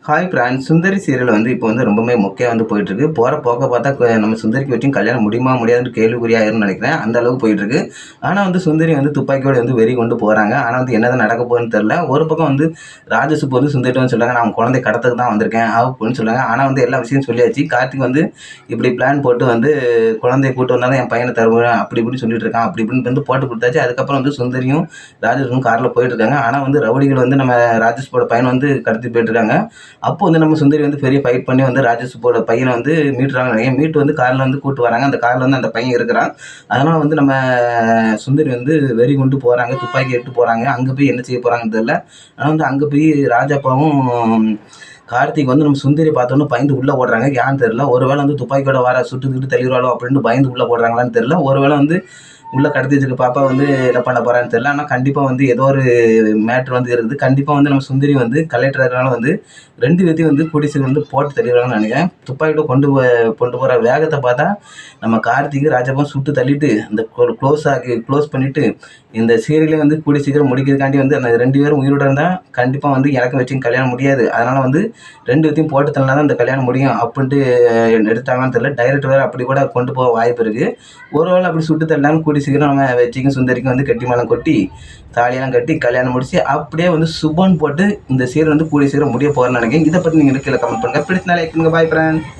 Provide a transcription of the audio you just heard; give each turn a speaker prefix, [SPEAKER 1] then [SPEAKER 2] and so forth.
[SPEAKER 1] Hi brand சுந்தரி serial வந்து இப்போ வந்து ரொம்பவே மொக்கையாக வந்து போயிட்டுருக்கு. போகிற போக்க பார்த்தா நம்ம சுந்தரிக்கு வச்சும் கல்யாணம் முடியுமா முடியாதுன்னு கேள்விக்குறியாயிரும்னு நினைக்கிறேன். அந்த அளவுக்கு போயிட்டுருக்கு. ஆனால் வந்து சுந்தரி வந்து துப்பாக்கியோட வந்து வெறி கொண்டு போகிறாங்க. ஆனால் வந்து என்னதான் நடக்க போகுதுன்னு தெரில. ஒரு பக்கம் வந்து ராஜசுப்பு வந்து சுந்தரிட்ட வந்து சொல்கிறாங்க, நான் குழந்தை கடத்துக்கு தான் வந்திருக்கேன் அப்படின்னு சொல்கிறாங்க. ஆனால் வந்து எல்லா விஷயம் சொல்லியாச்சு. கார்த்திக் வந்து இப்படி பிளான் போட்டு வந்து குழந்தைய கூட்டு வந்தாலும் என் பையனை தருவேன் அப்படி இப்படின்னு சொல்லிட்டு இருக்கான். அப்படி இப்படின்னு வந்து போட்டு கொடுத்தாச்சு. அதுக்கப்புறம் வந்து சுந்தரியும் ராஜேஷும் காரில் போயிட்டு இருக்காங்க. ஆனால் வந்து ரவுடிகள் வந்து நம்ம ராஜேஷோட பையனை வந்து கடத்தி போயிட்டு இருக்காங்க. அப்போ வந்து நம்ம சுந்தரி வந்து பெரிய ஃபைட் பண்ணி வந்து ராஜசுப்போட பையனை வந்து மீட்டுறாங்க. மீட்டு வந்து காரில் வந்து கூட்டு வராங்க. அந்த காரில் வந்து அந்த பையன் இருக்கிறான். அதனால் வந்து நம்ம சுந்தரி வந்து வெறி கொண்டு போகிறாங்க. துப்பாக்கி எடுத்து போகிறாங்க. அங்கே போய் என்ன செய்ய போகிறாங்கன்னு தெரியல. ஆனால் வந்து அங்கே போய் ராஜாப்பாவும் கார்த்திக் வந்து நம்ம சுந்தரி பார்த்தோன்னு பயந்து உள்ளே ஓடுறாங்க. ஏன்னு தெரியல. ஒருவேளை வந்து துப்பாக்கியோட வர சுட்டுக்கிட்டு தள்ளிடுவாளோ அப்படின்னு பயந்து உள்ளே போடுறாங்களான்னு தெரியல. ஒருவேளை வந்து உள்ள கடத்தி வச்சிருக்க பாப்பா வந்து என்ன பண்ண போறான்னு தெரியல. ஆனால் கண்டிப்பாக வந்து ஏதோ ஒரு மேட்ரு வந்து இருக்குது. கண்டிப்பாக வந்து நம்ம சுந்தரி வந்து கலெக்டர்னால வந்து 2 பேத்தையும் வந்து கூடிய சீக்கிரம் வந்து போட்டு தள்ளிடுவாங்கன்னு நினைக்கிறேன். துப்பாக்கியோட கொண்டு போகிற வேகத்தை பார்த்தா நம்ம கார்த்திக் ராஜாவும் சுட்டு தள்ளிட்டு இந்த க்ளோஸ் பண்ணிட்டு இந்த சீரியலே வந்து கூடிய சீக்கிரம் முடிக்கிறதுக்காண்டி வந்து அந்த 2 பேரும் உயிரோட இருந்தால் கண்டிப்பாக வந்து எனக்கு வச்சு கல்யாணம் முடியாது. அதனால் வந்து 2 பேத்தையும் போட்டு தள்ளினா தான் இந்த கல்யாணம் முடியும் அப்படின்ட்டு எடுத்தாங்கன்னு தெரியல. டைரக்டர் வேறு அப்படி கூட கொண்டு போக வாய்ப்பு இருக்குது. ஒருவேளை அப்படி சுட்டு தள்ளினாலும் கூடிய சீக்கிரம் நம்ம வெற்றிக்கும் சுந்தரிக்கும் வந்து கட்டி மேளம் கொட்டி தாலியெல்லாம் கட்டி கல்யாணம் முடிச்சு அப்படியே வந்து சுபன் போட்டு இந்த சீரியல் வந்து கூடிய சீக்கிரம் முடிய போகிறேன்னு நினைக்கிறேன். இதை பற்றி நீங்கள் கீழே கமெண்ட் பண்ணுங்கள். பிடிச்சனால லைக் பண்ணுங்கள். பாய் ஃப்ரெண்ட்.